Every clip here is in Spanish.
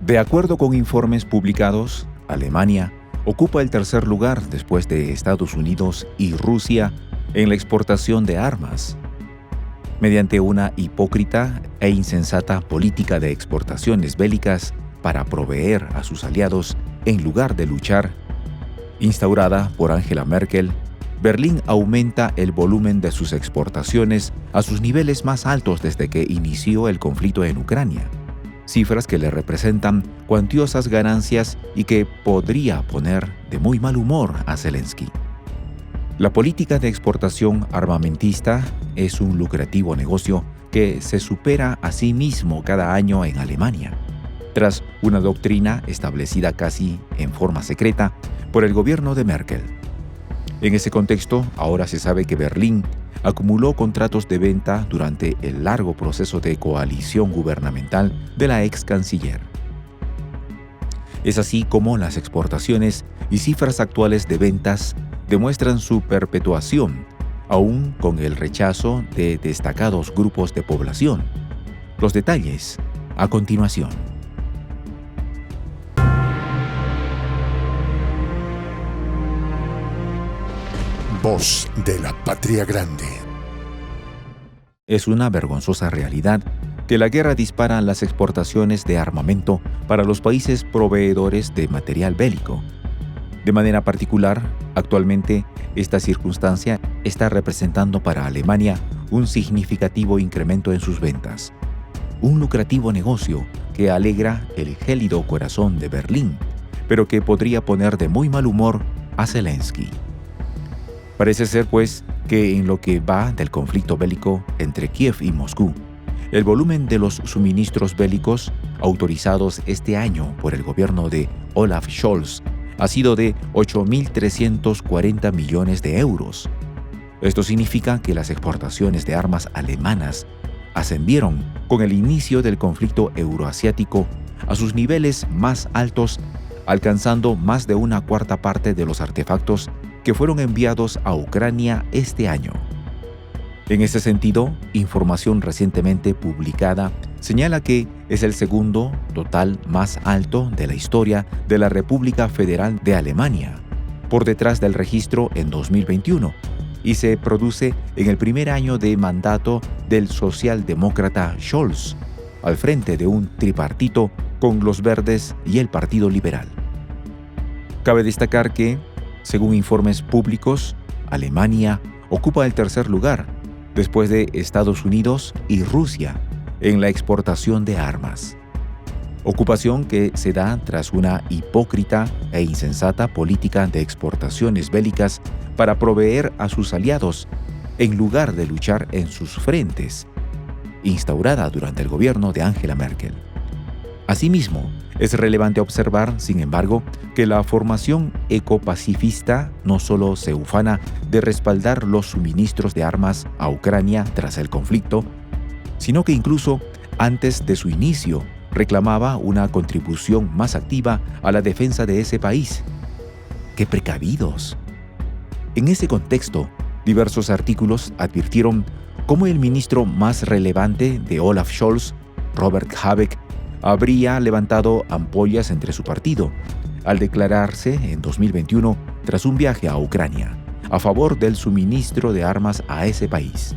De acuerdo con informes publicados, Alemania ocupa el tercer lugar después de Estados Unidos y Rusia en la exportación de armas. Mediante una hipócrita e insensata política de exportaciones bélicas para proveer a sus aliados en lugar de luchar, instaurada por Angela Merkel, Berlín aumenta el volumen de sus exportaciones a sus niveles más altos desde que inició el conflicto en Ucrania, cifras que le representan cuantiosas ganancias y que podría poner de muy mal humor a Zelensky. La política de exportación armamentista es un lucrativo negocio que se supera a sí mismo cada año en Alemania, tras una doctrina establecida casi en forma secreta por el gobierno de Merkel. En ese contexto, ahora se sabe que Berlín acumuló contratos de venta durante el largo proceso de coalición gubernamental de la ex canciller. Es así como las exportaciones y cifras actuales de ventas demuestran su perpetuación, aún con el rechazo de destacados grupos de población. Los detalles a continuación. Voz de la Patria Grande. Es una vergonzosa realidad que la guerra dispara las exportaciones de armamento para los países proveedores de material bélico. De manera particular, actualmente esta circunstancia está representando para Alemania un significativo incremento en sus ventas. Un lucrativo negocio que alegra el gélido corazón de Berlín, pero que podría poner de muy mal humor a Zelensky. Parece ser, pues, que en lo que va del conflicto bélico entre Kiev y Moscú, el volumen de los suministros bélicos autorizados este año por el gobierno de Olaf Scholz ha sido de 8.340 millones de euros. Esto significa que las exportaciones de armas alemanas ascendieron con el inicio del conflicto euroasiático a sus niveles más altos, alcanzando más de una cuarta parte de los artefactos que fueron enviados a Ucrania este año. En ese sentido, información recientemente publicada señala que es el segundo total más alto de la historia de la República Federal de Alemania, por detrás del registro en 2021, y se produce en el primer año de mandato del socialdemócrata Scholz, al frente de un tripartito con los Verdes y el Partido Liberal. Cabe destacar que, según informes públicos, Alemania ocupa el tercer lugar, después de Estados Unidos y Rusia, en la exportación de armas. Ocupación que se da tras una hipócrita e insensata política de exportaciones bélicas para proveer a sus aliados, en lugar de luchar en sus frentes, instaurada durante el gobierno de Angela Merkel. Asimismo, es relevante observar, sin embargo, que la formación ecopacifista no solo se ufana de respaldar los suministros de armas a Ucrania tras el conflicto, sino que incluso antes de su inicio reclamaba una contribución más activa a la defensa de ese país. ¡Qué precavidos! En ese contexto, diversos artículos advirtieron cómo el ministro más relevante de Olaf Scholz, Robert Habeck, habría levantado ampollas entre su partido al declararse en 2021 tras un viaje a Ucrania a favor del suministro de armas a ese país.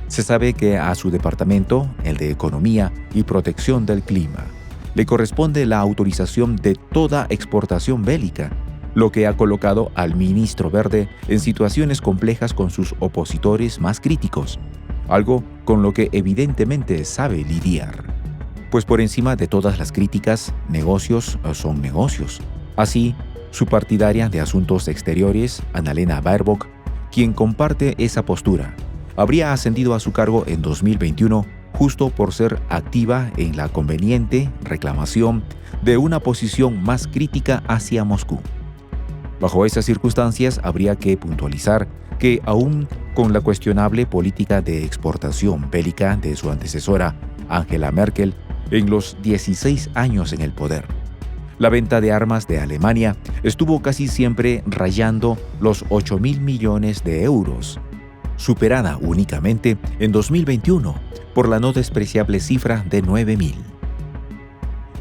Se sabe que a su departamento, el de Economía y Protección del Clima, le corresponde la autorización de toda exportación bélica, lo que ha colocado al ministro verde en situaciones complejas con sus opositores más críticos, algo con lo que evidentemente sabe lidiar. Pues por encima de todas las críticas, negocios son negocios. Así, su partidaria de Asuntos Exteriores, Annalena Baerbock, quien comparte esa postura, habría ascendido a su cargo en 2021 justo por ser activa en la conveniente reclamación de una posición más crítica hacia Moscú. Bajo esas circunstancias, habría que puntualizar que aún con la cuestionable política de exportación bélica de su antecesora, Angela Merkel, en los 16 años en el poder, la venta de armas de Alemania estuvo casi siempre rayando los 8.000 millones de euros, superada únicamente en 2021 por la no despreciable cifra de 9.000.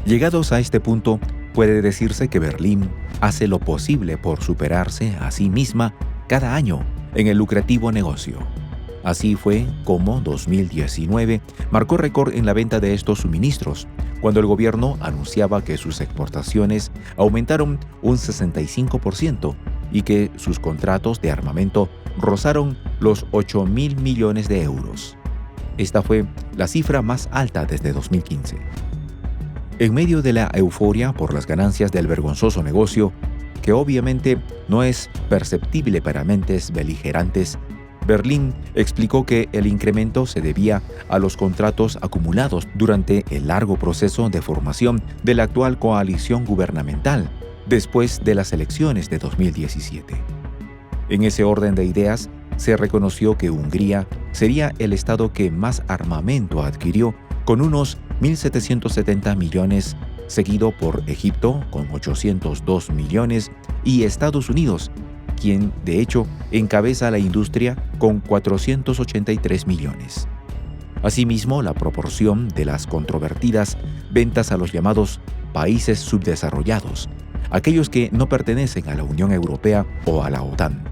Llegados a este punto, puede decirse que Berlín hace lo posible por superarse a sí misma cada año en el lucrativo negocio. Así fue como 2019 marcó récord en la venta de estos suministros, cuando el gobierno anunciaba que sus exportaciones aumentaron un 65% y que sus contratos de armamento rozaron los 8.000 millones de euros. Esta fue la cifra más alta desde 2015. En medio de la euforia por las ganancias del vergonzoso negocio, que obviamente no es perceptible para mentes beligerantes, Berlín explicó que el incremento se debía a los contratos acumulados durante el largo proceso de formación de la actual coalición gubernamental después de las elecciones de 2017. En ese orden de ideas, se reconoció que Hungría sería el estado que más armamento adquirió, con unos 1.770 millones, seguido por Egipto con 802 millones y Estados Unidos, quien de hecho encabeza la industria con 483 millones. Asimismo, la proporción de las controvertidas ventas a los llamados países subdesarrollados, aquellos que no pertenecen a la Unión Europea o a la OTAN,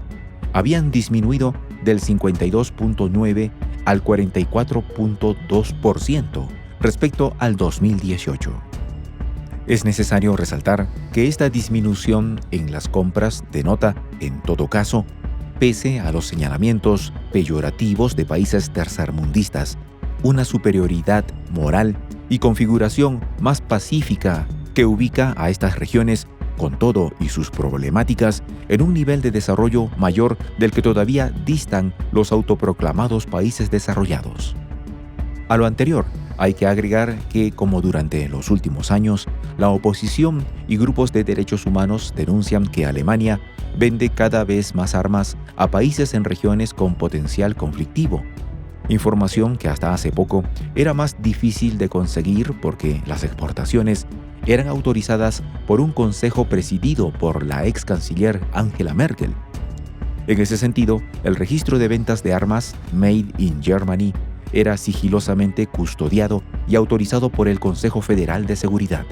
habían disminuido del 52.9 al 44.2% respecto al 2018. Es necesario resaltar que esta disminución en las compras denota, en todo caso, pese a los señalamientos peyorativos de países tercermundistas, una superioridad moral y configuración más pacífica que ubica a estas regiones, con todo y sus problemáticas, en un nivel de desarrollo mayor del que todavía distan los autoproclamados países desarrollados. A lo anterior, hay que agregar que, como durante los últimos años, la oposición y grupos de derechos humanos denuncian que Alemania vende cada vez más armas a países en regiones con potencial conflictivo, información que hasta hace poco era más difícil de conseguir porque las exportaciones eran autorizadas por un consejo presidido por la ex canciller Angela Merkel. En ese sentido, el registro de ventas de armas Made in Germany era sigilosamente custodiado y autorizado por el Consejo Federal de Seguridad,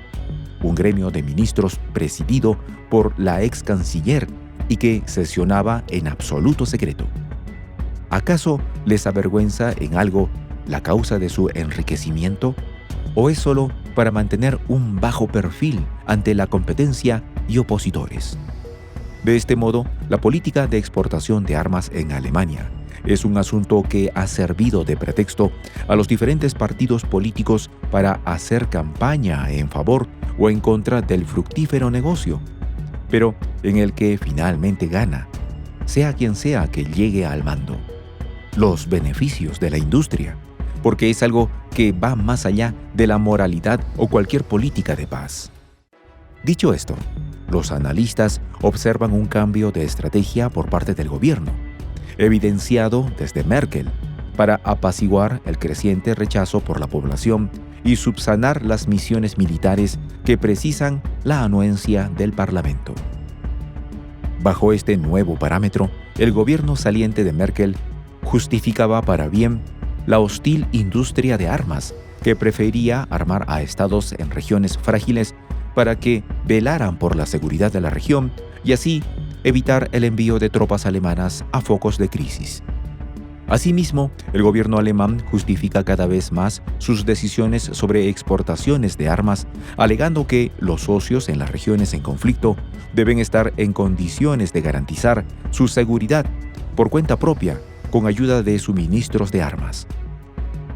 un gremio de ministros presidido por la ex canciller y que sesionaba en absoluto secreto. ¿Acaso les avergüenza en algo la causa de su enriquecimiento? ¿O es solo para mantener un bajo perfil ante la competencia y opositores? De este modo, la política de exportación de armas en Alemania es un asunto que ha servido de pretexto a los diferentes partidos políticos para hacer campaña en favor o en contra del fructífero negocio, pero en el que finalmente gana, sea quien sea que llegue al mando, los beneficios de la industria, porque es algo que va más allá de la moralidad o cualquier política de paz. Dicho esto, los analistas observan un cambio de estrategia por parte del gobierno, evidenciado desde Merkel, para apaciguar el creciente rechazo por la población y subsanar las misiones militares que precisan la anuencia del Parlamento. Bajo este nuevo parámetro, el gobierno saliente de Merkel justificaba para bien la hostil industria de armas, que prefería armar a estados en regiones frágiles para que velaran por la seguridad de la región y así evitar el envío de tropas alemanas a focos de crisis. Asimismo, el gobierno alemán justifica cada vez más sus decisiones sobre exportaciones de armas, alegando que los socios en las regiones en conflicto deben estar en condiciones de garantizar su seguridad por cuenta propia, con ayuda de suministros de armas.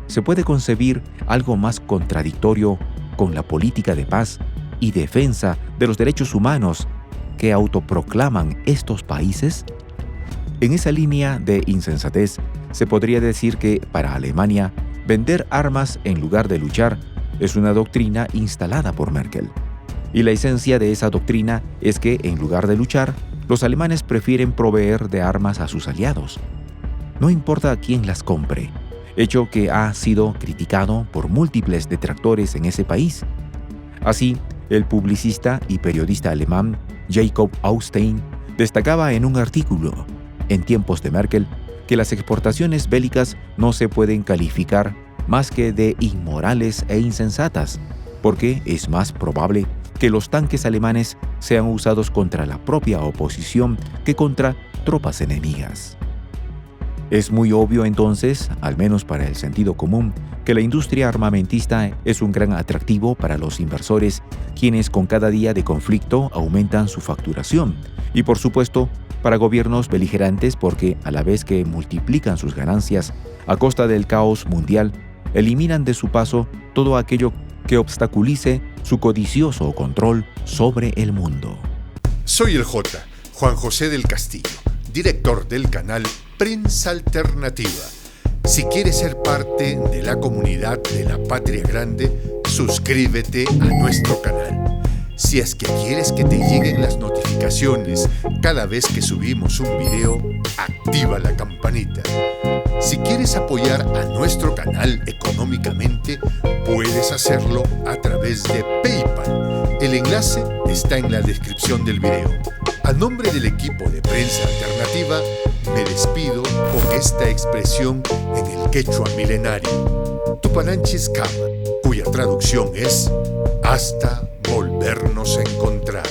¿Se puede concebir algo más contradictorio con la política de paz y defensa de los derechos humanos que autoproclaman estos países? En esa línea de insensatez, se podría decir que para Alemania, vender armas en lugar de luchar es una doctrina instalada por Merkel. Y la esencia de esa doctrina es que, en lugar de luchar, los alemanes prefieren proveer de armas a sus aliados. No importa a quién las compre, hecho que ha sido criticado por múltiples detractores en ese país. Así, el publicista y periodista alemán Jacob Austein destacaba en un artículo, en tiempos de Merkel, que las exportaciones bélicas no se pueden calificar más que de inmorales e insensatas, porque es más probable que los tanques alemanes sean usados contra la propia oposición que contra tropas enemigas. Es muy obvio entonces, al menos para el sentido común, que la industria armamentista es un gran atractivo para los inversores, quienes con cada día de conflicto aumentan su facturación, y por supuesto, para gobiernos beligerantes porque, a la vez que multiplican sus ganancias a costa del caos mundial, eliminan de su paso todo aquello que obstaculice su codicioso control sobre el mundo. Soy el J, Juan José del Castillo, director del canal Prensa Alternativa. Si quieres ser parte de la comunidad de la Patria Grande, suscríbete a nuestro canal. Si es que quieres que te lleguen las notificaciones cada vez que subimos un video, activa la campanita. Si quieres apoyar a nuestro canal económicamente, puedes hacerlo a través de PayPal. El enlace está en la descripción del video. A nombre del equipo de Prensa Alternativa, me despido con esta expresión en el quechua milenario, Tupananchis Kama, cuya traducción es hasta volvernos a encontrar.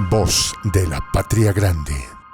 Voz de la Patria Grande.